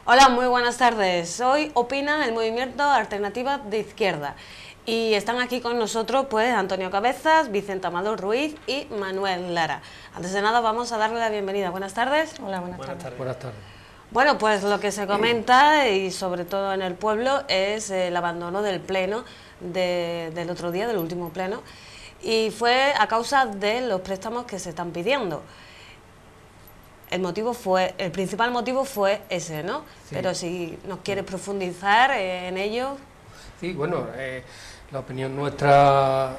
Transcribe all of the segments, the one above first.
Hola, muy buenas tardes. Hoy opina el Movimiento Alternativa de Izquierda y están aquí con nosotros pues Antonio Cabezas, Vicente Amador Ruiz y Manuel Lara. Antes de nada vamos a darle la bienvenida. Buenas tardes. Hola, buenas tardes. Buenas tardes. Bueno, pues lo que se comenta y sobre todo en el pueblo es el abandono del pleno del otro día, del último pleno, y fue a causa de los préstamos que se están pidiendo. El principal motivo fue ese, ¿no? Sí. Pero si nos quieres profundizar en ello. Sí, bueno, la opinión nuestra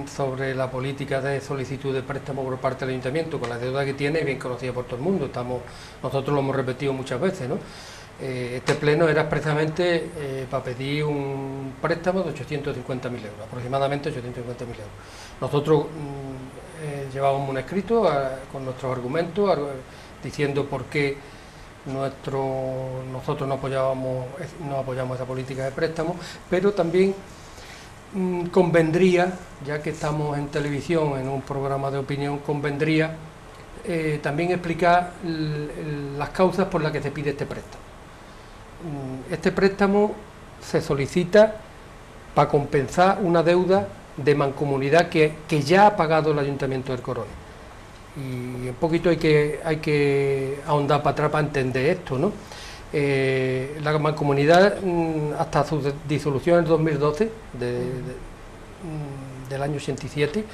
sobre la política de solicitud de préstamo por parte del Ayuntamiento, con la deuda que tiene, es bien conocida por todo el mundo. Nosotros lo hemos repetido muchas veces, ¿no? Este pleno era expresamente para pedir un préstamo de 850.000 euros, aproximadamente 850.000 euros. Nosotros llevábamos un escrito con nuestros argumentos, diciendo por qué nosotros no apoyamos esa política de préstamo, pero también convendría, ya que estamos en televisión, en un programa de opinión, convendría también explicar las causas por las que se pide este préstamo. Este préstamo se solicita para compensar una deuda de mancomunidad que ya ha pagado el Ayuntamiento del Coroní. Y un poquito hay que ahondar para atrás para entender esto, ¿no? La mancomunidad, hasta su disolución en 2012, del año 87,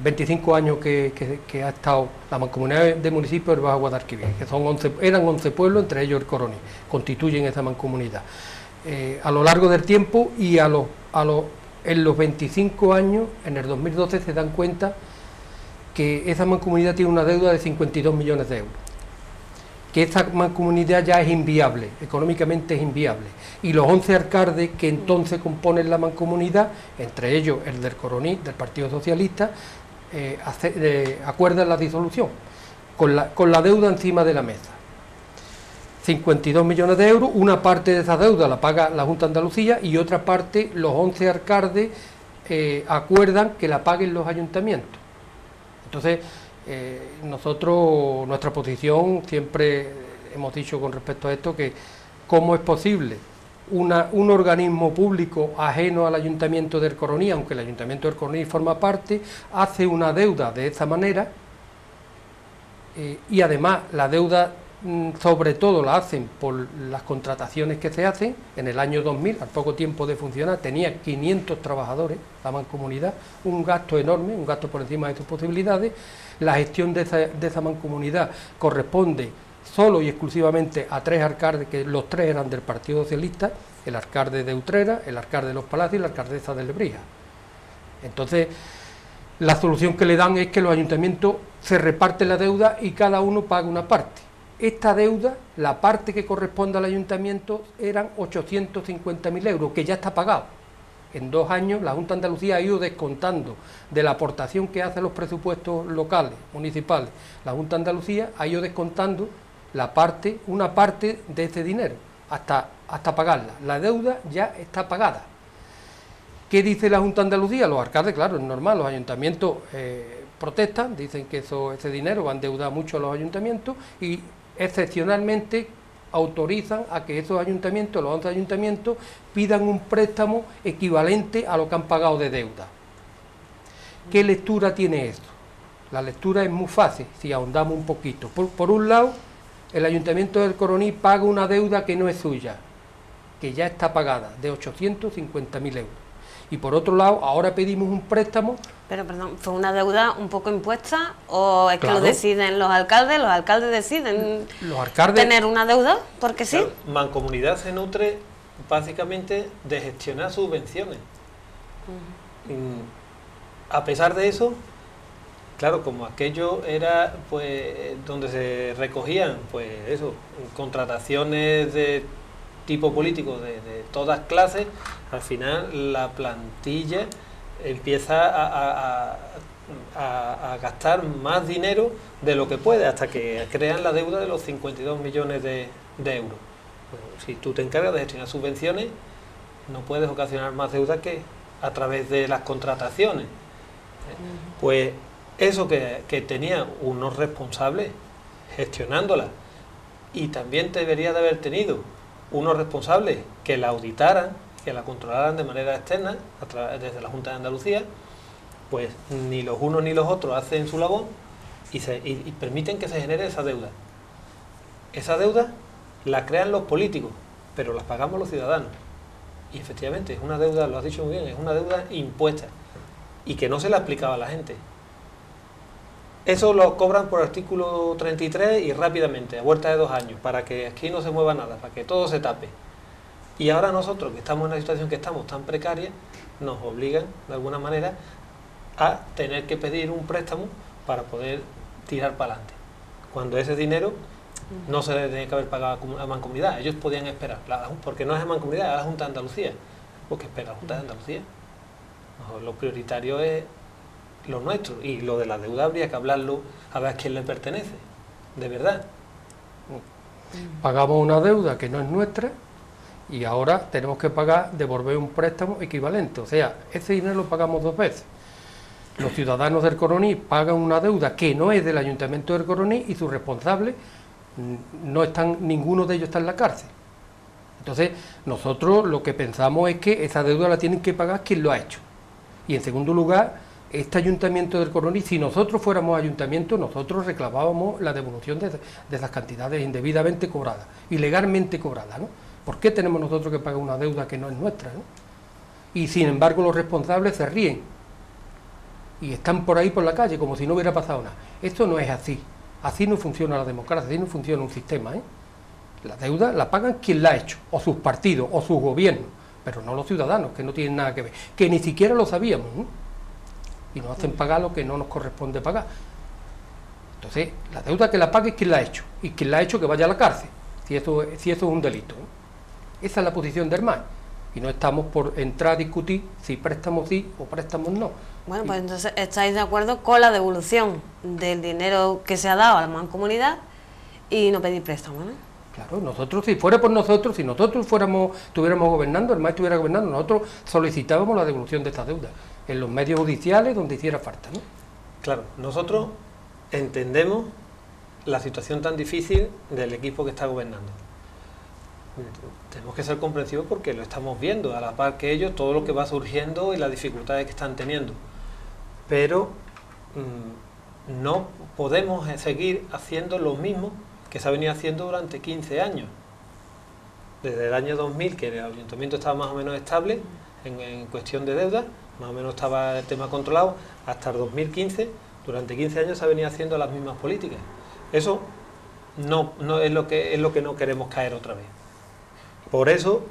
25 años que ha estado la mancomunidad de municipios del Bajo Guadalquivir, que eran 11 pueblos, entre ellos el Coroní, constituyen esa mancomunidad. A lo largo del tiempo y en los 25 años, en el 2012 se dan cuenta que esa mancomunidad tiene una deuda de 52 millones de euros, que esa mancomunidad ya es inviable, económicamente es inviable, y los 11 alcaldes que entonces componen la mancomunidad, entre ellos el del Coroní, del Partido Socialista, acuerdan la disolución, con la deuda encima de la mesa. 52 millones de euros, una parte de esa deuda la paga la Junta de Andalucía y otra parte los 11 alcaldes acuerdan que la paguen los ayuntamientos. Entonces, nuestra posición, siempre hemos dicho con respecto a esto, que cómo es posible un organismo público ajeno al Ayuntamiento del Coroní, aunque el Ayuntamiento del Coroní forma parte, hace una deuda de esa manera, y además la deuda sobre todo la hacen por las contrataciones que se hacen. En el año 2000, al poco tiempo de funcionar, tenía 500 trabajadores, la mancomunidad, un gasto enorme, un gasto por encima de sus posibilidades. La gestión de esa mancomunidad corresponde solo y exclusivamente a 3 alcaldes, que los 3 eran del Partido Socialista, el alcalde de Utrera, el alcalde de Los Palacios y la alcaldesa de Lebrija. Entonces, la solución que le dan es que los ayuntamientos se reparten la deuda y cada uno paga una parte. Esta deuda, la parte que corresponde al ayuntamiento, eran 850.000 euros, que ya está pagado. En 2 años la Junta de Andalucía ha ido descontando de la aportación que hacen los presupuestos locales, municipales. La Junta de Andalucía ha ido descontando una parte de ese dinero, hasta pagarla. La deuda ya está pagada. ¿Qué dice la Junta de Andalucía? Los alcaldes, claro, es normal, los ayuntamientos protestan, dicen que ese dinero va a endeudar mucho a los ayuntamientos y excepcionalmente autorizan a que esos ayuntamientos, los 11 ayuntamientos, pidan un préstamo equivalente a lo que han pagado de deuda. ¿Qué lectura tiene esto? La lectura es muy fácil, si ahondamos un poquito. Por un lado, el Ayuntamiento del Coroní paga una deuda que no es suya, que ya está pagada, de 850.000 euros. Y por otro lado, ahora pedimos un préstamo. Pero, perdón, ¿fue una deuda un poco impuesta o es que lo deciden los alcaldes? ¿Los alcaldes deciden tener una deuda? Porque sí. Claro, mancomunidad se nutre básicamente de gestionar subvenciones. A pesar de eso, claro, como aquello era pues donde se recogían pues eso, contrataciones de tipo político de todas clases, al final la plantilla empieza a gastar más dinero de lo que puede, hasta que crean la deuda de los 52 millones de euros. Pues, si tú te encargas de gestionar subvenciones, no puedes ocasionar más deuda que a través de las contrataciones. Pues eso que tenían unos responsables gestionándola y también debería de haber tenido unos responsables que la auditaran, que la controlaran de manera externa, desde la Junta de Andalucía. Pues ni los unos ni los otros hacen su labor y permiten que se genere esa deuda. Esa deuda la crean los políticos, pero las pagamos los ciudadanos. Y efectivamente es una deuda, lo has dicho muy bien, es una deuda impuesta y que no se la explicaba a la gente. Eso lo cobran por artículo 33 y rápidamente, a vuelta de 2 años, para que aquí no se mueva nada, para que todo se tape. Y ahora nosotros, que estamos en una situación que estamos tan precaria, nos obligan, de alguna manera, a tener que pedir un préstamo para poder tirar para adelante. Cuando ese dinero no se le tenía que haber pagado a Mancomunidad, ellos podían esperar, porque no es a Mancomunidad, es a la Junta de Andalucía. Pues que espera la Junta de Andalucía. Lo prioritario es lo nuestro, y lo de la deuda habría que hablarlo a ver a quién le pertenece, de verdad. Pagamos una deuda que no es nuestra y ahora tenemos que devolver un préstamo equivalente, o sea, ese dinero lo pagamos 2 veces. Los ciudadanos del Coroní pagan una deuda que no es del Ayuntamiento del Coroní y sus responsables no están, ninguno de ellos está en la cárcel. Entonces, nosotros lo que pensamos es que esa deuda la tienen que pagar quien lo ha hecho. Y en segundo lugar, este Ayuntamiento del Coroní, si nosotros fuéramos ayuntamiento, nosotros reclamábamos la devolución de esas cantidades indebidamente cobradas, ilegalmente cobradas, ¿no? ¿Por qué tenemos nosotros que pagar una deuda que no es nuestra, ¿no? Y sin embargo los responsables se ríen y están por ahí por la calle como si no hubiera pasado nada. Esto no es así. Así no funciona la democracia, así no funciona un sistema, ¿eh? La deuda la pagan quien la ha hecho, o sus partidos, o sus gobiernos, pero no los ciudadanos, que no tienen nada que ver, que ni siquiera lo sabíamos, ¿no? Y nos hacen pagar lo que no nos corresponde pagar. Entonces, la deuda que la pague es quien la ha hecho, y quien la ha hecho que vaya a la cárcel, si eso es un delito, ¿eh? Esa es la posición del MAE, y no estamos por entrar a discutir si préstamos sí o préstamos no. Bueno, pues entonces estáis de acuerdo con la devolución del dinero que se ha dado a la Mancomunidad y no pedir préstamo, ¿no? Claro, nosotros, si fuera por nosotros, si nosotros estuviéramos gobernando, el MAE estuviera gobernando, nosotros solicitábamos la devolución de esta deuda en los medios judiciales donde hiciera falta, ¿no? Claro, nosotros entendemos la situación tan difícil del equipo que está gobernando. Tenemos que ser comprensivos porque lo estamos viendo, a la par que ellos, todo lo que va surgiendo y las dificultades que están teniendo. Pero no podemos seguir haciendo lo mismo que se ha venido haciendo durante 15 años. Desde el año 2000, que el ayuntamiento estaba más o menos estable en cuestión de deuda, más o menos estaba el tema controlado, hasta el 2015, durante 15 años se ha venido haciendo las mismas políticas. Eso no es lo que no queremos caer otra vez. Por eso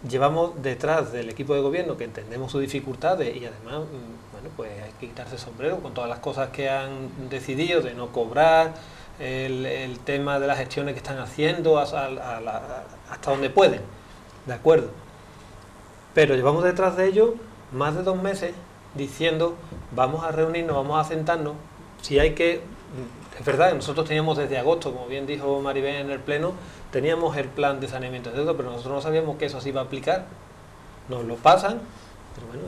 llevamos detrás del equipo de gobierno, que entendemos sus dificultades y además, bueno, pues hay que quitarse el sombrero con todas las cosas que han decidido de no cobrar, el tema de las gestiones que están haciendo hasta donde pueden, ¿de acuerdo? Pero llevamos detrás de ellos más de 2 meses diciendo vamos a reunirnos, vamos a sentarnos, si hay que... Es verdad, nosotros teníamos desde agosto, como bien dijo Maribel en el pleno, teníamos el plan de saneamiento de deuda, pero nosotros no sabíamos que eso se iba a aplicar. Nos lo pasan, pero bueno,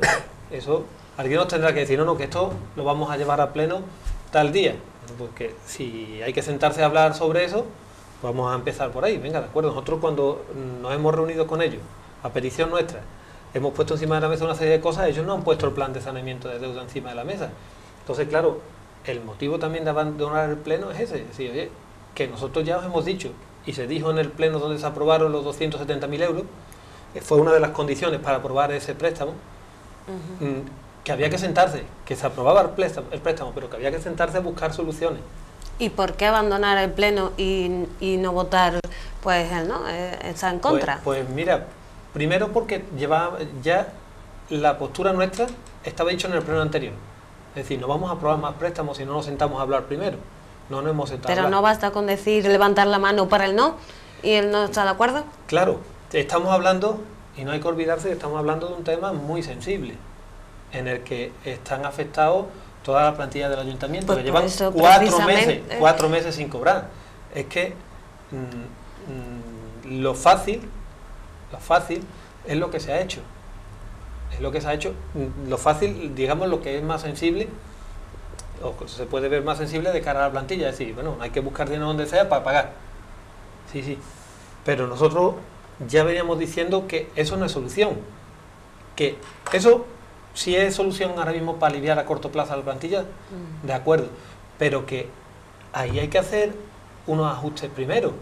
eso alguien nos tendrá que decir, no, que esto lo vamos a llevar a pleno tal día. Porque si hay que sentarse a hablar sobre eso, vamos a empezar por ahí. Venga, de acuerdo, nosotros cuando nos hemos reunido con ellos, a petición nuestra, hemos puesto encima de la mesa una serie de cosas, ellos no han puesto el plan de saneamiento de deuda encima de la mesa. Entonces, claro, el motivo también de abandonar el pleno es ese, es decir, oye, que nosotros ya os hemos dicho, y se dijo en el pleno donde se aprobaron los 270.000 euros, fue una de las condiciones para aprobar ese préstamo, que había que sentarse, que se aprobaba el préstamo, pero que había que sentarse a buscar soluciones. ¿Y por qué abandonar el pleno y no votar, pues él, ¿no? Está en contra? Pues mira, primero porque llevaba ya la postura nuestra, estaba dicho en el pleno anterior. Es decir, no vamos a aprobar más préstamos si no nos sentamos a hablar primero. No nos hemos sentado a hablar. Pero no basta con decir, levantar la mano para el no, y él no está de acuerdo. Claro, estamos hablando, y no hay que olvidarse que estamos hablando de un tema muy sensible, en el que están afectados toda la plantilla del ayuntamiento, pues que llevan eso, 4 meses sin cobrar. Es que lo fácil es lo que se ha hecho. Es lo que se ha hecho. Lo fácil, digamos, lo que es más sensible, o se puede ver más sensible de cara a la plantilla, es decir, bueno, hay que buscar dinero donde sea para pagar. Sí, sí. Pero nosotros ya veníamos diciendo que eso no es solución. Que eso sí es solución ahora mismo para aliviar a corto plazo a la plantilla, de acuerdo. Pero que ahí hay que hacer unos ajustes primero.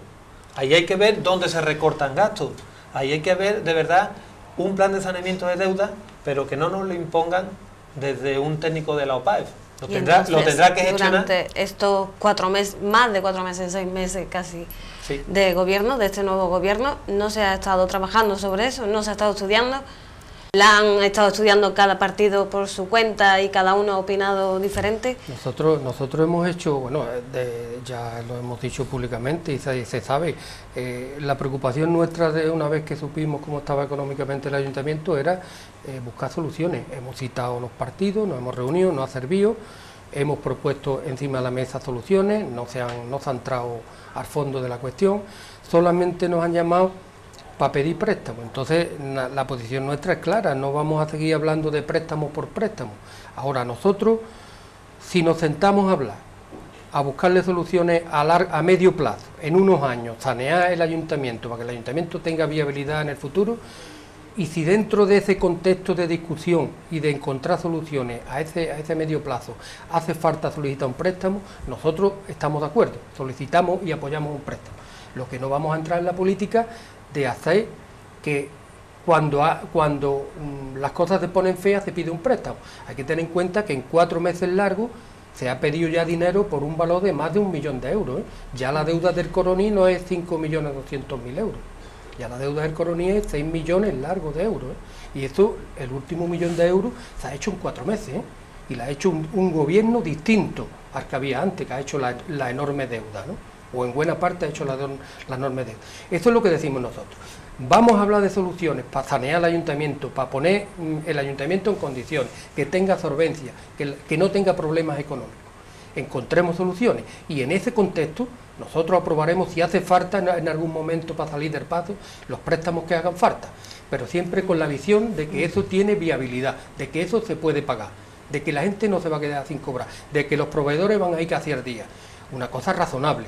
Ahí hay que ver dónde se recortan gastos. Ahí hay que ver, de verdad, un plan de saneamiento de deuda, pero que no nos lo impongan desde un técnico de la OPAEF. Lo tendrá que gestionar. Durante estos 4 meses, más de 4 meses, 6 meses casi, sí, de gobierno, de este nuevo gobierno, no se ha estado trabajando sobre eso, no se ha estado estudiando. La han estado estudiando cada partido por su cuenta y cada uno ha opinado diferente. Nosotros hemos hecho, bueno, ya lo hemos dicho públicamente y se sabe, la preocupación nuestra de una vez que supimos cómo estaba económicamente el ayuntamiento era buscar soluciones. Hemos citado los partidos, nos hemos reunido, nos ha servido, hemos propuesto encima de la mesa soluciones, no se han entrado al fondo de la cuestión, solamente nos han llamado para pedir préstamos. Entonces la posición nuestra es clara, no vamos a seguir hablando de préstamo por préstamo. Ahora nosotros, si nos sentamos a hablar, a buscarle soluciones a medio plazo, en unos años, sanear el ayuntamiento para que el ayuntamiento tenga viabilidad en el futuro, y si dentro de ese contexto de discusión y de encontrar soluciones a ese medio plazo hace falta solicitar un préstamo, nosotros estamos de acuerdo, solicitamos y apoyamos un préstamo. Lo que no vamos a entrar en la política de hacer que cuando las cosas se ponen feas se pide un préstamo. Hay que tener en cuenta que en 4 meses largos se ha pedido ya dinero por un valor de más de 1 millón de euros. Ya la deuda del Coroní no es 5.200.000 euros, ya la deuda del Coroní es 6 millones largos de euros. Y esto, el último 1 millón de euros, se ha hecho en 4 meses, y la ha hecho un gobierno distinto al que había antes, que ha hecho la enorme deuda, ¿no? O en buena parte ha hecho la enorme deuda. Esto es lo que decimos nosotros. Vamos a hablar de soluciones para sanear el ayuntamiento, para poner el ayuntamiento en condiciones, que tenga solvencia, que no tenga problemas económicos. Encontremos soluciones y en ese contexto nosotros aprobaremos, si hace falta en algún momento para salir del paso, los préstamos que hagan falta, pero siempre con la visión de que eso tiene viabilidad, de que eso se puede pagar, de que la gente no se va a quedar sin cobrar, de que los proveedores van a ir casi al día. Una cosa razonable.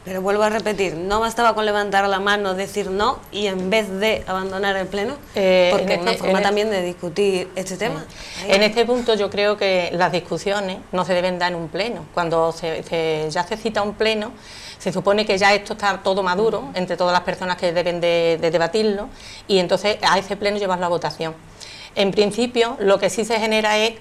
Pero vuelvo a repetir, no bastaba con levantar la mano, decir no y en vez de abandonar el pleno, porque es una forma también de discutir este tema. En este punto yo creo que las discusiones no se deben dar en un pleno. Cuando ya se cita un pleno, se supone que ya esto está todo maduro entre todas las personas que deben de debatirlo y entonces a ese pleno llevarlo a votación. En principio, lo que sí se genera es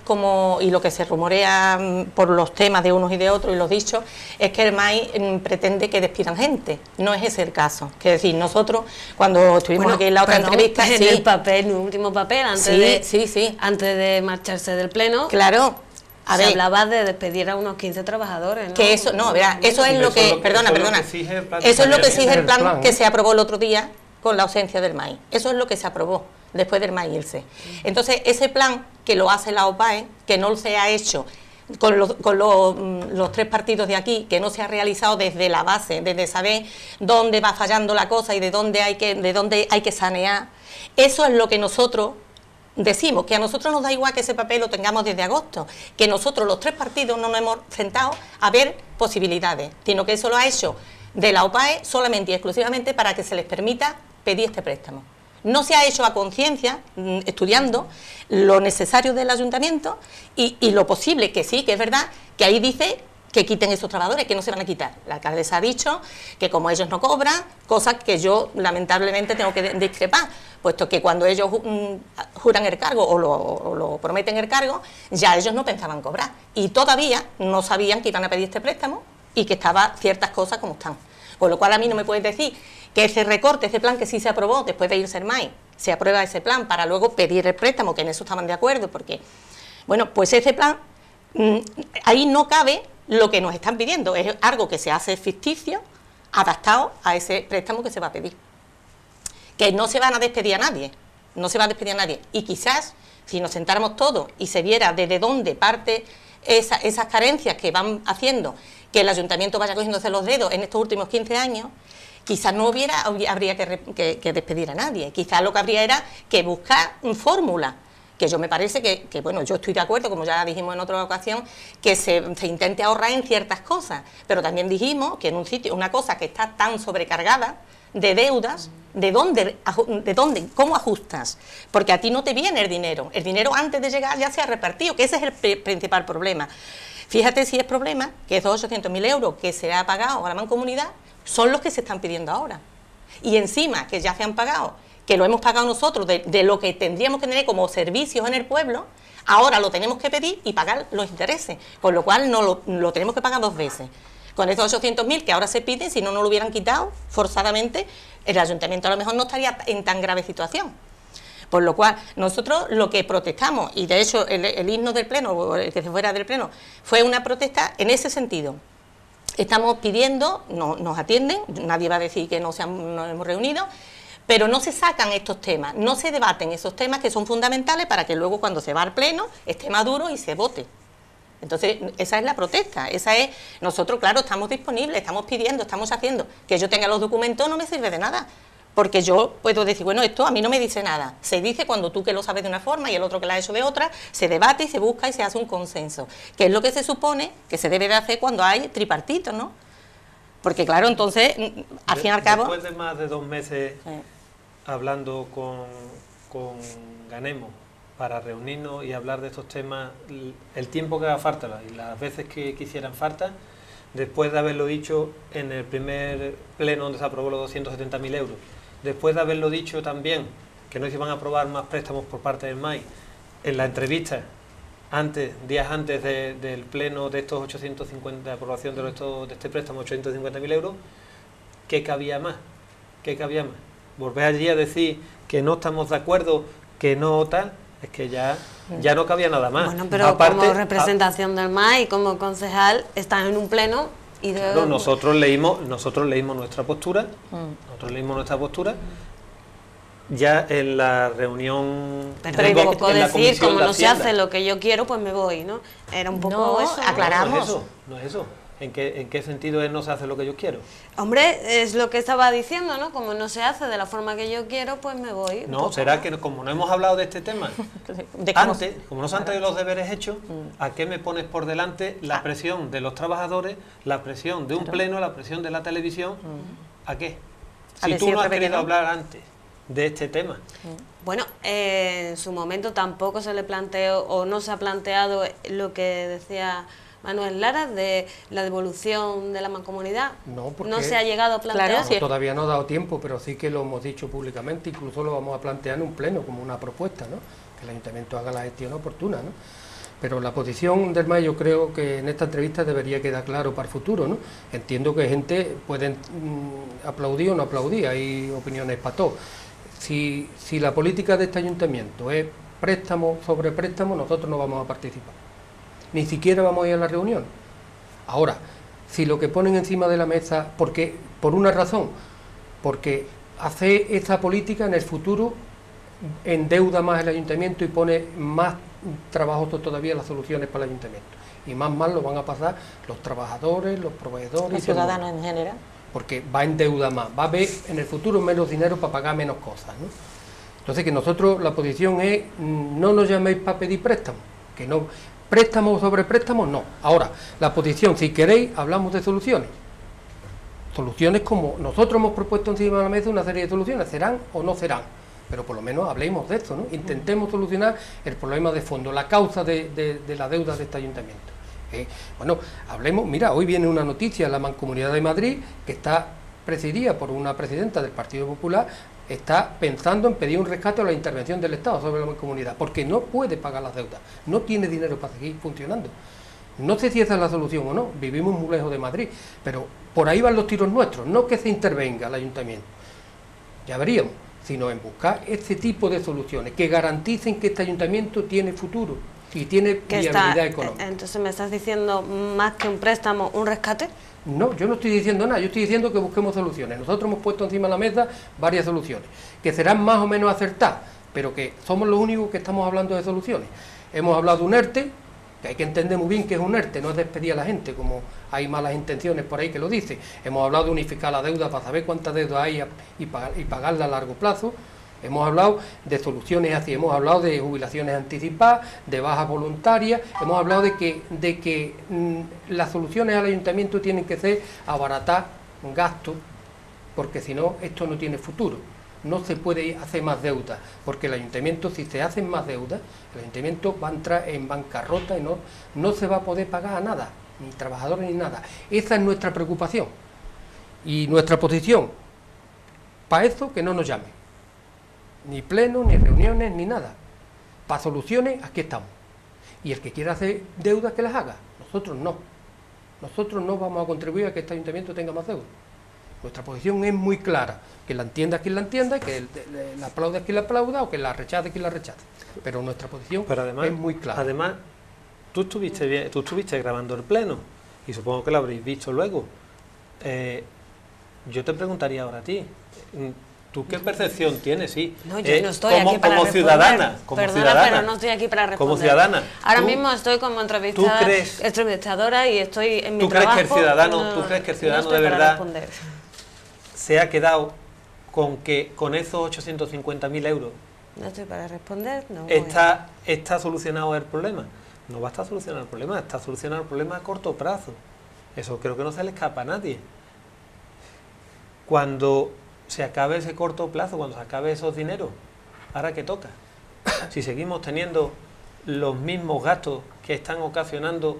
y lo que se rumorea por los temas de unos y de otros y los dichos, es que el MAI pretende que despidan gente. No es ese el caso. Es decir, nosotros, cuando estuvimos aquí en la otra entrevista... En el papel, en el último papel, antes de marcharse del pleno... Claro. Se hablaba de despedir a unos 15 trabajadores, ¿no? Que eso, no, verá, eso es lo que... Perdona. Eso es lo que exige el plan que se aprobó el otro día con la ausencia del MAI. Eso es lo que se aprobó después del MAI irse. Entonces, ese plan que lo hace la OPAE, que no se ha hecho con los 3 partidos de aquí, que no se ha realizado desde la base, desde saber dónde va fallando la cosa y de dónde hay que sanear, eso es lo que nosotros decimos, que a nosotros nos da igual que ese papel lo tengamos desde agosto, que nosotros los 3 partidos no nos hemos sentado a ver posibilidades, sino que eso lo ha hecho de la OPAE solamente y exclusivamente para que se les permita pedir este préstamo. No se ha hecho a conciencia, estudiando lo necesario del ayuntamiento y lo posible, que sí, que es verdad, que ahí dice que quiten esos trabajadores, que no se van a quitar. La alcaldesa ha dicho que como ellos no cobran, cosas que yo lamentablemente tengo que discrepar, puesto que cuando ellos juran el cargo o lo prometen el cargo, ya ellos no pensaban cobrar. Y todavía no sabían que iban a pedir este préstamo y que estaban ciertas cosas como están. Con lo cual a mí no me puedes decir que ese recorte, ese plan que sí se aprobó después de irse el MAI, se aprueba ese plan para luego pedir el préstamo, que en eso estaban de acuerdo, porque, bueno, pues ese plan, ahí no cabe lo que nos están pidiendo, es algo que se hace ficticio, adaptado a ese préstamo que se va a pedir. Que no se van a despedir a nadie, no se va a despedir a nadie, y quizás, si nos sentáramos todos y se viera desde dónde parte esas carencias que van haciendo que el ayuntamiento vaya cogiéndose los dedos en estos últimos 15 años, quizás no habría que despedir a nadie, quizás lo que habría era que buscar fórmulas que yo me parece que bueno, yo estoy de acuerdo, como ya dijimos en otra ocasión, que se intente ahorrar en ciertas cosas, pero también dijimos que en un sitio, una cosa que está tan sobrecargada de deudas, ¿de dónde, cómo ajustas? Porque a ti no te viene el dinero antes de llegar ya se ha repartido, que ese es el principal problema. Fíjate si es problema que esos 800.000 euros que se ha pagado a la mancomunidad son los que se están pidiendo ahora. Y encima, que ya se han pagado, que lo hemos pagado nosotros de lo que tendríamos que tener como servicios en el pueblo, ahora lo tenemos que pedir y pagar los intereses, con lo cual no lo tenemos que pagar 2 veces. Con esos 800.000 que ahora se piden, si no nos lo hubieran quitado forzadamente, el ayuntamiento a lo mejor no estaría en tan grave situación. Por lo cual, nosotros lo que protestamos, y de hecho el himno del Pleno, o el que se fuera del Pleno, fue una protesta en ese sentido. Estamos pidiendo, nos atienden, nadie va a decir que no hemos reunido, pero no se sacan estos temas, no se debaten esos temas que son fundamentales para que luego cuando se va al Pleno esté maduro y se vote. Entonces, esa es la protesta, nosotros, claro, estamos disponibles, estamos pidiendo, estamos haciendo. Que yo tenga los documentos no me sirve de nada, porque yo puedo decir, bueno, esto a mí no me dice nada. Se dice cuando tú que lo sabes de una forma y el otro que lo ha hecho de otra, se debate y se busca y se hace un consenso, que es lo que se supone que se debe de hacer cuando hay tripartito, ¿no? Porque claro, entonces, al fin y al cabo... Después de más de 2 meses hablando con Ganemos, para reunirnos y hablar de estos temas, el tiempo que haga falta y las veces que hicieran falta, después de haberlo dicho en el primer pleno donde se aprobó los 270.000 euros, después de haberlo dicho también que no se iban a aprobar más préstamos por parte del MAI, en la entrevista, días antes del pleno de estos 850, de aprobación de este préstamo, 850.000 euros, ¿qué cabía más? ¿Qué cabía más? Volver allí a decir que no estamos de acuerdo, que no tal... Es que ya no cabía nada más. Bueno, pero aparte, como representación del MAI, como concejal, estás en un pleno y claro, nosotros leímos nuestra postura, ya en la reunión... Pero es un poco decir, como no se hace lo que yo quiero, pues me voy, ¿no? Era un poco eso. Aclaramos. No es eso. ¿En qué sentido no se hace lo que yo quiero? Hombre, es lo que estaba diciendo, ¿no? Como no se hace de la forma que yo quiero, pues me voy. No, será que como no hemos hablado de este tema antes, como no se han traído los deberes hechos, ¿a qué me pones por delante la presión de los trabajadores, la presión de un pleno, la presión de la televisión? ¿A qué? Si tú no has querido hablar antes de este tema. Bueno, en su momento tampoco se le planteó o no se ha planteado lo que decía Manuel Lara, de la devolución de la mancomunidad. No se ha llegado a plantear. Claro, no, todavía no ha dado tiempo, pero sí que lo hemos dicho públicamente, incluso lo vamos a plantear en un pleno como una propuesta, ¿no? Que el ayuntamiento haga la gestión oportuna, ¿no? Pero la posición del MAI yo creo que en esta entrevista debería quedar claro para el futuro, ¿no? Entiendo que gente puede aplaudir o no aplaudir, hay opiniones para todo. Si la política de este ayuntamiento es préstamo sobre préstamo, nosotros no vamos a participar. Ni siquiera vamos a ir a la reunión. Ahora, si lo que ponen encima de la mesa, por una razón, porque hace esta política en el futuro endeuda más el ayuntamiento y pone más trabajoso todavía las soluciones para el ayuntamiento. Y más mal lo van a pasar los trabajadores, los proveedores... Los ciudadanos en general. Porque va a endeudar más, va a haber en el futuro menos dinero para pagar menos cosas, ¿no? Entonces que nosotros la posición es, no nos llaméis para pedir préstamo, que no... Préstamos sobre préstamos, no. Ahora, la posición, si queréis, hablamos de soluciones. Soluciones como nosotros hemos propuesto encima de la mesa una serie de soluciones, serán o no serán, pero por lo menos hablemos de esto, ¿no? Intentemos solucionar el problema de fondo, la causa de la deuda de este ayuntamiento. Bueno, hablemos, mira, hoy viene una noticia, la Mancomunidad de Madrid, que está presidida por una presidenta del Partido Popular, está pensando en pedir un rescate o la intervención del Estado sobre la mancomunidad, porque no puede pagar las deudas, no tiene dinero para seguir funcionando. No sé si esa es la solución o no, vivimos muy lejos de Madrid, pero por ahí van los tiros nuestros, no que se intervenga el ayuntamiento, ya veríamos, sino en buscar este tipo de soluciones que garanticen que este ayuntamiento tiene futuro y tiene viabilidad económica. Entonces, ¿me estás diciendo más que un préstamo, un rescate? No, yo no estoy diciendo nada, yo estoy diciendo que busquemos soluciones. Nosotros hemos puesto encima de la mesa varias soluciones, que serán más o menos acertadas, pero que somos los únicos que estamos hablando de soluciones. Hemos hablado de un ERTE, que hay que entender muy bien que es un ERTE, no es despedir a la gente, como hay malas intenciones por ahí que lo dicen. Hemos hablado de unificar la deuda para saber cuánta deuda hay y pagarla a largo plazo. Hemos hablado de soluciones así, hemos hablado de jubilaciones anticipadas, de bajas voluntarias, hemos hablado de que las soluciones al ayuntamiento tienen que ser abaratar gastos, porque si no, esto no tiene futuro. No se puede hacer más deuda, porque el ayuntamiento, si se hacen más deuda, el ayuntamiento va a entrar en bancarrota y no se va a poder pagar a nada, ni trabajadores ni nada. Esa es nuestra preocupación y nuestra posición. Para eso, que no nos llamen, ni plenos, ni reuniones, ni nada. Para soluciones, aquí estamos. Y el que quiera hacer deudas, que las haga. Nosotros no. Nosotros no vamos a contribuir a que este ayuntamiento tenga más deuda. Nuestra posición es muy clara, que la entienda quien la entienda, que la aplaude quien la aplauda o que la rechace quien la rechace. Pero nuestra posición es muy clara. Además, tú estuviste grabando el pleno y supongo que lo habréis visto luego. Yo te preguntaría ahora a ti, ¿tú qué percepción tienes? Sí, no, yo no estoy aquí para como ciudadana, pero no estoy aquí para responder. Como ciudadana. Ahora mismo estoy como entrevistadora y estoy en mi trabajo. ¿Tú crees que el ciudadano de verdad se ha quedado con esos 850.000 euros? No estoy para responder. No ¿Está solucionado el problema? No va a estar solucionado el problema, está solucionado el problema a corto plazo. Eso creo que no se le escapa a nadie. Cuando se acabe ese corto plazo, cuando se acabe esos dineros, ¿ahora qué toca? Si seguimos teniendo los mismos gastos que están ocasionando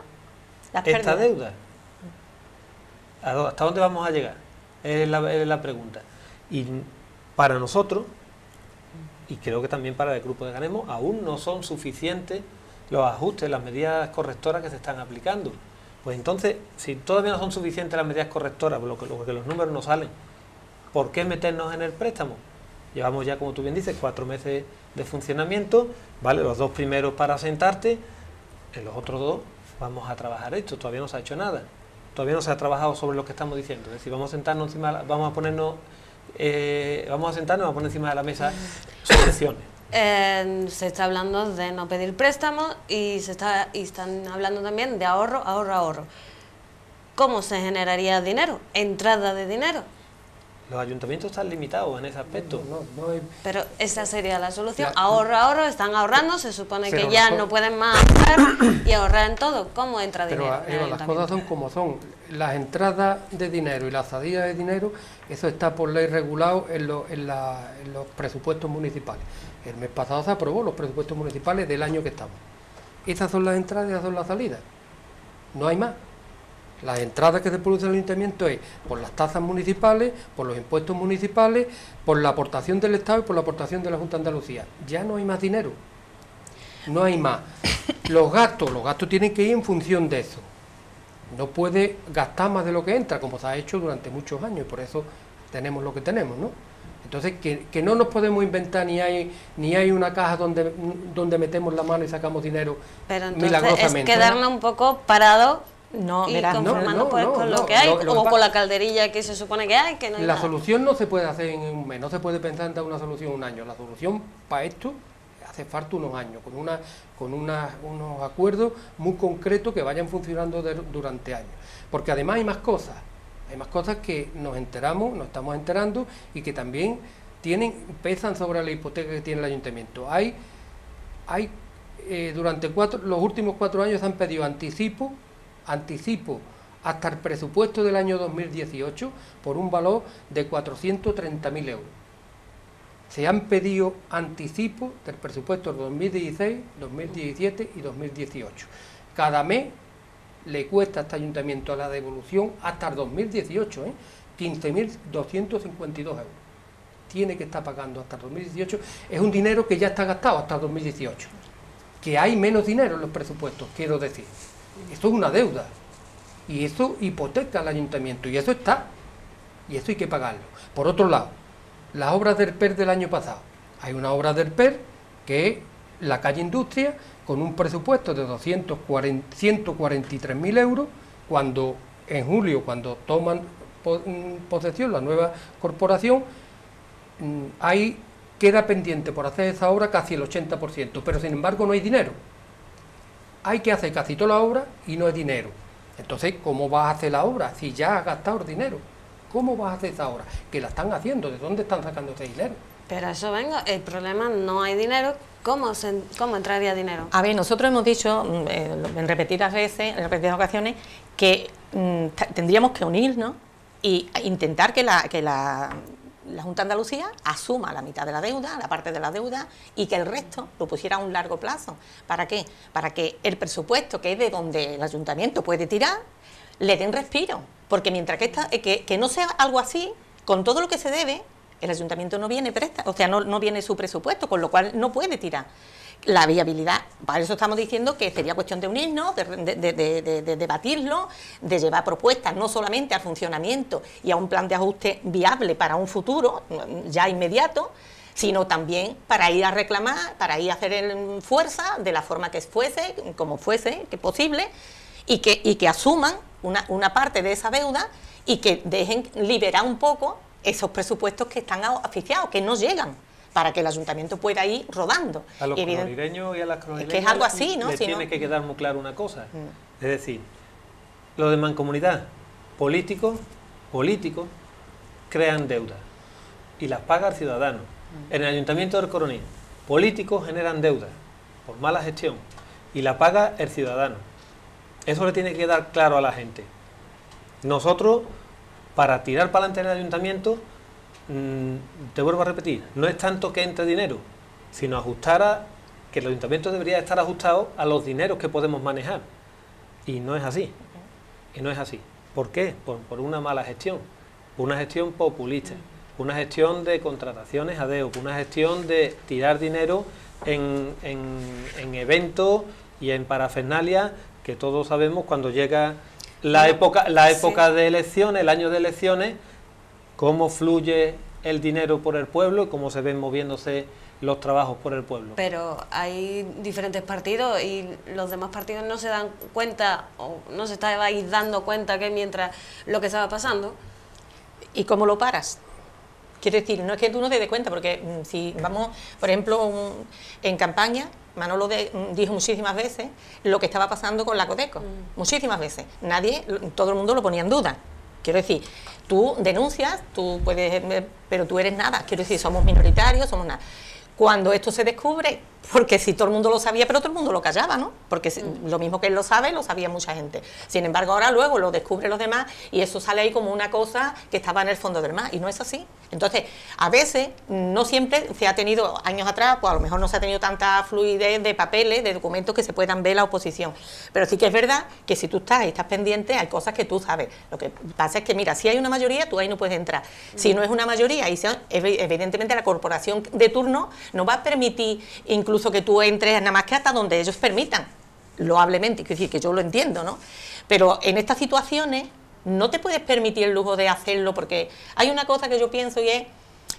esta deuda, ¿hasta dónde vamos a llegar? Es la pregunta. Y para nosotros, y creo que también para el grupo de Ganemos, aún no son suficientes los ajustes, las medidas correctoras que se están aplicando. Pues entonces, si todavía no son suficientes las medidas correctoras, porque los números no salen, ¿por qué meternos en el préstamo? Llevamos ya, como tú bien dices, 4 meses de funcionamiento, ¿vale? Los 2 primeros para sentarte, en los otros 2 vamos a trabajar esto, todavía no se ha hecho nada. Todavía no se ha trabajado sobre lo que estamos diciendo. Es decir, vamos a sentarnos encima, vamos a sentarnos y vamos a poner encima de la mesa soluciones. Se está hablando de no pedir préstamos y están hablando también de ahorro. ¿Cómo se generaría dinero? Entrada de dinero. Los ayuntamientos están limitados en ese aspecto. Pero esa sería la solución. Ahorro, están ahorrando, se supone que ya no pueden más ahorrar y ahorrar en todo. ¿Cómo entra dinero? Pero las cosas son como son. Las entradas de dinero y las salidas de dinero, eso está por ley regulado en los presupuestos municipales. El mes pasado se aprobó los presupuestos municipales del año que estamos. Esas son las entradas y esas son las salidas. No hay más. Las entradas que se producen en el ayuntamiento es por las tasas municipales, por los impuestos municipales, por la aportación del Estado y por la aportación de la Junta de Andalucía. Ya no hay más dinero. No hay más. Los gastos tienen que ir en función de eso. No puede gastar más de lo que entra, como se ha hecho durante muchos años, y por eso tenemos lo que tenemos, ¿no? Entonces, que no nos podemos inventar ni hay una caja donde metemos la mano y sacamos dinero. Pero entonces milagrosamente, es quedarnos un poco parados. Conformando con lo que hay, o con la calderilla que se supone que hay, que no hay La solución no se puede hacer en un mes, no se puede pensar en dar una solución en un año. La solución para esto hace falta unos años, con unos acuerdos muy concretos que vayan funcionando durante años. Porque además hay más cosas que nos estamos enterando y que también pesan sobre la hipoteca que tiene el ayuntamiento. Durante los últimos 4 años han pedido anticipo hasta el presupuesto del año 2018 por un valor de 430.000 euros. Se han pedido anticipo del presupuesto de 2016, 2017 y 2018. Cada mes le cuesta a este ayuntamiento la devolución hasta el 2018, 15.252 euros. Tiene que estar pagando hasta el 2018. Es un dinero que ya está gastado hasta el 2018. Que hay menos dinero en los presupuestos, quiero decir. Esto es una deuda y eso hipoteca al ayuntamiento y eso está, y eso hay que pagarlo. Por otro lado, las obras del PER del año pasado. Hay una obra del PER que es la calle Industria con un presupuesto de 143.000 euros, cuando en julio, cuando toman posesión la nueva corporación, queda pendiente por hacer esa obra casi el 80%, pero sin embargo no hay dinero. Hay que hacer casi toda la obra y no hay dinero. Entonces, ¿cómo vas a hacer la obra si ya has gastado el dinero? ¿Cómo vas a hacer esa obra? Que la están haciendo, ¿de dónde están sacando ese dinero? Pero eso venga, el problema no hay dinero. ¿Cómo entraría dinero? A ver, nosotros hemos dicho en repetidas veces, en repetidas ocasiones, que tendríamos que unirnos e intentar que la Junta de Andalucía asuma la mitad de la deuda, la parte de la deuda, y que el resto lo pusiera a un largo plazo. ¿Para qué? Para que el presupuesto, que es de donde el ayuntamiento puede tirar, le den respiro. Porque mientras que no sea algo así, con todo lo que se debe, el ayuntamiento no viene no viene su presupuesto, con lo cual no puede tirar. La viabilidad, para eso estamos diciendo que sería cuestión de unirnos, de debatirlo, de llevar propuestas no solamente al funcionamiento y a un plan de ajuste viable para un futuro ya inmediato, sino también para ir a reclamar, para ir a hacer fuerza de la forma que fuese, como fuese, que posible, y que asuman una parte de esa deuda y que dejen liberar un poco esos presupuestos que están asfixiados, que no llegan, para que el ayuntamiento pueda ir rodando. A los cronorireños y a las cronorireñas es que es algo así, ¿no? les tiene que quedar muy claro una cosa. Es decir, lo de mancomunidad, políticos crean deuda y las paga el ciudadano. En el Ayuntamiento del Coroní, políticos generan deuda por mala gestión y la paga el ciudadano. Eso le tiene que quedar claro a la gente. Nosotros, para tirar para adelante en el ayuntamiento, te vuelvo a repetir, no es tanto que entre dinero, sino que el ayuntamiento debería estar ajustado a los dineros que podemos manejar. Y no es así. Y no es así. ¿Por qué? Por una mala gestión, por una gestión populista, por una gestión de contrataciones a dedo, por una gestión de tirar dinero en eventos y en parafernalia, que todos sabemos cuando llega la época de elecciones, el año de elecciones, cómo fluye el dinero por el pueblo y cómo se ven moviéndose los trabajos por el pueblo. Pero hay diferentes partidos y los demás partidos no se dan cuenta o no se estabais dando cuenta que mientras lo que estaba pasando. ¿Y cómo lo paras? Quiero decir, no es que tú no te des cuenta, porque si vamos, por ejemplo, en campaña, Manolo dijo muchísimas veces lo que estaba pasando con la Codeco, muchísimas veces. Todo el mundo lo ponía en duda. Quiero decir, tú denuncias, tú puedes, pero tú eres nada. Quiero decir, somos minoritarios, somos nada. Cuando esto se descubre, porque si todo el mundo lo sabía, pero todo el mundo lo callaba, ¿no? Porque lo mismo que él lo sabe, lo sabía mucha gente. Sin embargo, ahora luego lo descubren los demás y eso sale ahí como una cosa que estaba en el fondo del mar, y no es así. Entonces, a veces, no siempre se ha tenido, años atrás, pues a lo mejor no se ha tenido tanta fluidez de papeles, de documentos que se puedan ver la oposición. Pero sí que es verdad que si tú estás pendiente, hay cosas que tú sabes. Lo que pasa es que, mira, si hay una mayoría, tú ahí no puedes entrar. Si no es una mayoría, evidentemente la corporación de turno no va a permitir incluso que tú entres nada más que hasta donde ellos permitan, loablemente, es decir, que yo lo entiendo, ¿no? Pero en estas situaciones no te puedes permitir el lujo de hacerlo, porque hay una cosa que yo pienso y es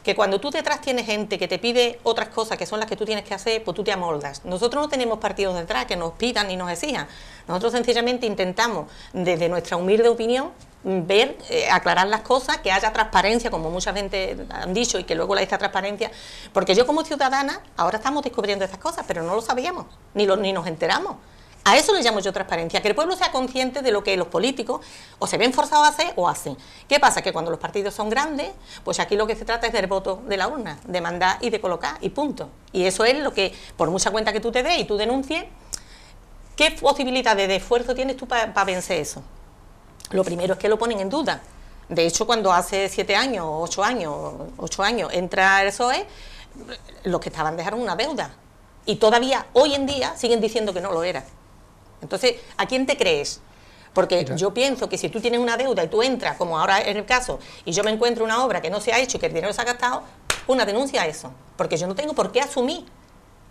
que cuando tú detrás tienes gente que te pide otras cosas que son las que tú tienes que hacer, pues tú te amoldas. Nosotros no tenemos partidos detrás que nos pidan ni nos exijan. Nosotros sencillamente intentamos, desde nuestra humilde opinión, ver, aclarar las cosas, que haya transparencia, como mucha gente han dicho, y que luego esta transparencia, porque yo como ciudadana ahora estamos descubriendo estas cosas, pero no lo sabíamos, ni nos enteramos. A eso le llamo yo transparencia, que el pueblo sea consciente de lo que los políticos o se ven forzados a hacer o hacen. ¿Qué pasa? Que cuando los partidos son grandes, pues aquí lo que se trata es del voto de la urna, de mandar y de colocar, y punto. Y eso es lo que, por mucha cuenta que tú te des y tú denuncies, ¿qué posibilidades de esfuerzo tienes tú para vencer eso? Lo primero es que lo ponen en duda. De hecho, cuando hace 7 años, 8 años entra el PSOE, los que estaban dejaron una deuda. Y todavía, hoy en día, siguen diciendo que no lo era. Entonces, ¿a quién te crees? Porque yo pienso que si tú tienes una deuda y tú entras, como ahora en el caso, y yo me encuentro una obra que no se ha hecho y que el dinero se ha gastado, una denuncia a eso. Porque yo no tengo por qué asumir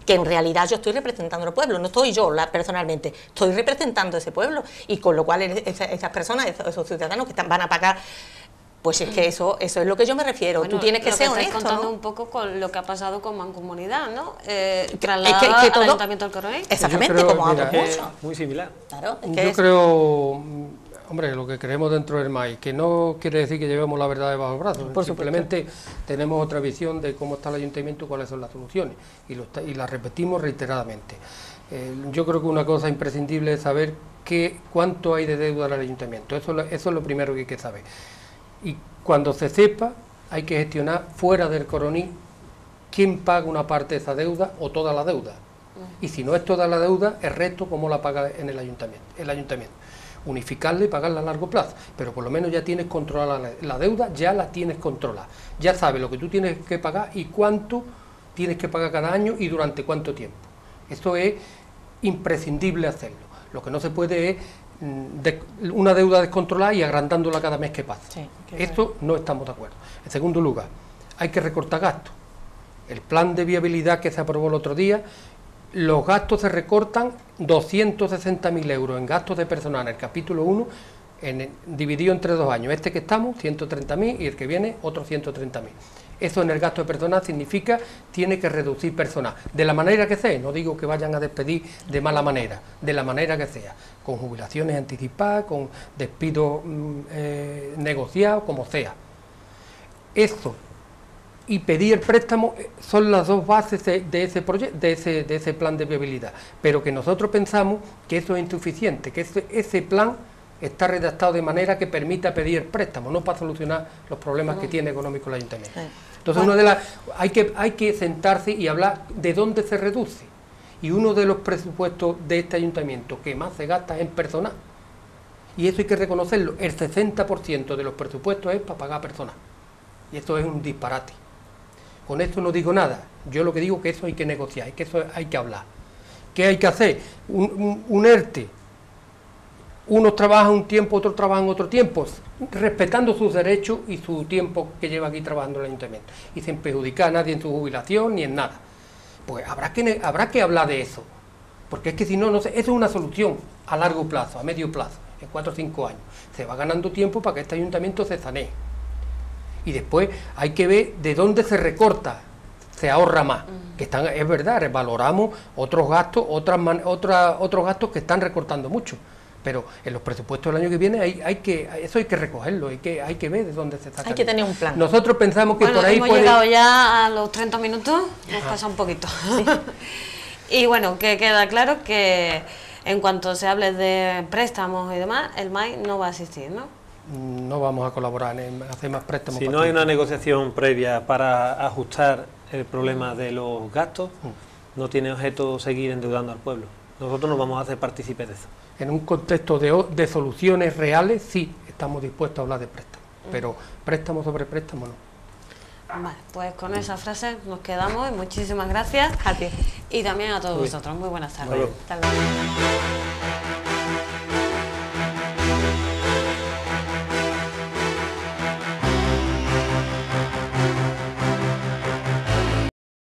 que en realidad yo estoy representando al pueblo, no estoy yo personalmente, estoy representando a ese pueblo, y con lo cual esas personas, esos ciudadanos que van a pagar, pues es que eso es lo que yo me refiero. Bueno, tú tienes que ser honesto, contando, ¿no? Un poco con lo que ha pasado con Mancomunidad, ¿no? Trasladado al Ayuntamiento del Coroní. Exactamente, creo, como mira, otros muchos. Muy similar. Claro, yo creo, hombre, lo que creemos dentro del MAI, que no quiere decir que llevemos la verdad debajo del brazo, simplemente tenemos otra visión de cómo está el ayuntamiento y cuáles son las soluciones, y las repetimos reiteradamente. Yo creo que una cosa imprescindible es saber cuánto hay de deuda en el ayuntamiento, eso es lo primero que hay que saber. Y cuando se sepa, hay que gestionar fuera del Coroní quién paga una parte de esa deuda o toda la deuda. Y si no es toda la deuda, el resto cómo la paga en el ayuntamiento. Unificarla y pagarla a largo plazo, pero por lo menos ya tienes controlada la deuda, ya la tienes controlada. Ya sabes lo que tú tienes que pagar y cuánto tienes que pagar cada año y durante cuánto tiempo. Esto es imprescindible hacerlo. Lo que no se puede es una deuda descontrolada y agrandándola cada mes que pasa. Sí, esto no estamos de acuerdo. En segundo lugar, hay que recortar gastos. El plan de viabilidad que se aprobó el otro día, los gastos se recortan 260.000 euros en gastos de personal en el capítulo 1, dividido entre 2 años. Este que estamos, 130.000, y el que viene, otros 130.000. Eso en el gasto de personal significa tiene que reducir personal, de la manera que sea, no digo que vayan a despedir de mala manera, de la manera que sea, con jubilaciones anticipadas, con despidos negociados, como sea. Eso y pedir el préstamo son las dos bases de ese proyecto, de ese plan de viabilidad, pero que nosotros pensamos que eso es insuficiente, que ese plan está redactado de manera que permita pedir el préstamo, no para solucionar los problemas que tiene económico el ayuntamiento. Entonces hay que sentarse y hablar de dónde se reduce, y uno de los presupuestos de este ayuntamiento que más se gasta es en personal, y eso hay que reconocerlo, el 60% de los presupuestos es para pagar personal, y esto es un disparate. Con esto no digo nada, yo lo que digo es que eso hay que negociar, que eso hay que hablar. ¿Qué hay que hacer? Un ERTE. Unos trabajan un tiempo, otros trabajan otro tiempo, respetando sus derechos y su tiempo que lleva aquí trabajando el ayuntamiento. Y sin perjudicar a nadie en su jubilación ni en nada. Pues habrá que hablar de eso. Porque es que si no, eso es una solución a largo plazo, a medio plazo, en 4 o 5 años. Se va ganando tiempo para que este ayuntamiento se sanee. Y después hay que ver de dónde se recorta, se ahorra más. Que es verdad, revaloramos otros gastos, otros gastos que están recortando mucho. Pero en los presupuestos del año que viene eso hay que recogerlo, hay que ver de dónde se está. Hay que tener un plan. Nosotros pensamos que por ahí hemos llegado ya a los 30 minutos, nos pasa un poquito. Sí. Y bueno, que queda claro que en cuanto se hable de préstamos y demás, el MAI no va a asistir, ¿no? No vamos a colaborar en hacer más préstamos. Si no hay una negociación previa para ajustar el problema de los gastos, no tiene objeto seguir endeudando al pueblo. Nosotros nos vamos a hacer partícipes de eso. En un contexto de soluciones reales, sí, estamos dispuestos a hablar de préstamos, pero préstamo sobre préstamo no. Vale, pues con esa frase nos quedamos y muchísimas gracias a ti y también a todos vosotros. Muy buenas tardes. Hasta luego.